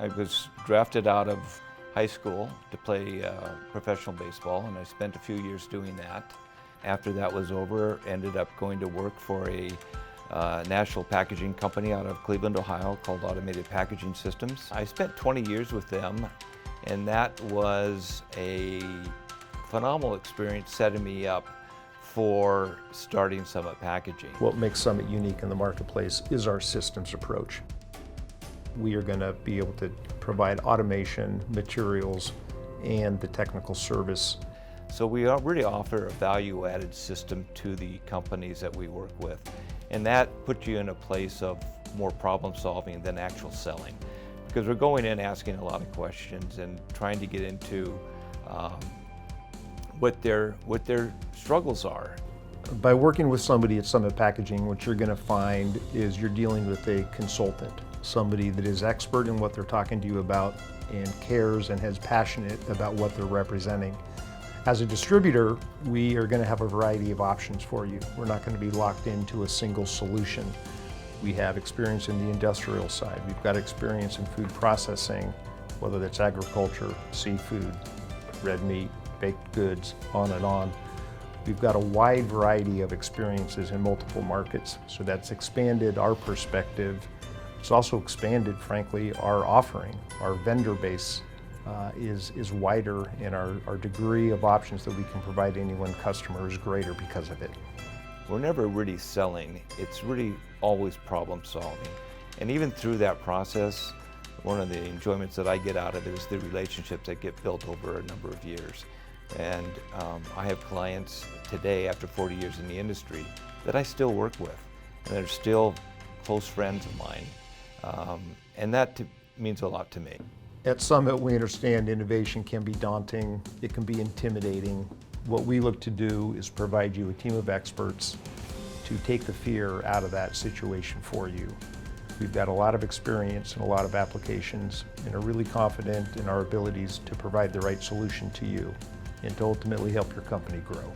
I was drafted out of high school to play professional baseball, and I spent a few years doing that. After that was over, ended up going to work for a national packaging company out of Cleveland, Ohio called Automated Packaging Systems. I spent 20 years with them, and that was a phenomenal experience setting me up for starting Summit Packaging. What makes Summit unique in the marketplace is our systems approach. We are going to be able to provide automation, materials, and the technical service. So we really offer a value-added system to the companies that we work with, and that puts you in a place of more problem solving than actual selling, because we're going in asking a lot of questions and trying to get into what their struggles are. By working with somebody at Summit Packaging, what you're going to find is you're dealing with a consultant, somebody that is expert in what they're talking to you about and cares and has passionate about what they're representing. As a distributor, we are going to have a variety of options for you. We're not going to be locked into a single solution. We have experience in the industrial side. We've got experience in food processing, whether that's agriculture, seafood, red meat, baked goods, on and on. We've got a wide variety of experiences in multiple markets, so that's expanded our perspective. It's also expanded, frankly, our offering. Our vendor base is wider, and our degree of options that we can provide any one customer is greater because of it. We're never really selling, it's really always problem solving. And even through that process, one of the enjoyments that I get out of it is the relationships that get built over a number of years. And I have clients today, after 40 years in the industry, that I still work with, and they're still close friends of mine. And that means a lot to me. At Summit, we understand innovation can be daunting, it can be intimidating. What we look to do is provide you a team of experts to take the fear out of that situation for you. We've got a lot of experience and a lot of applications, and are really confident in our abilities to provide the right solution to you and to ultimately help your company grow.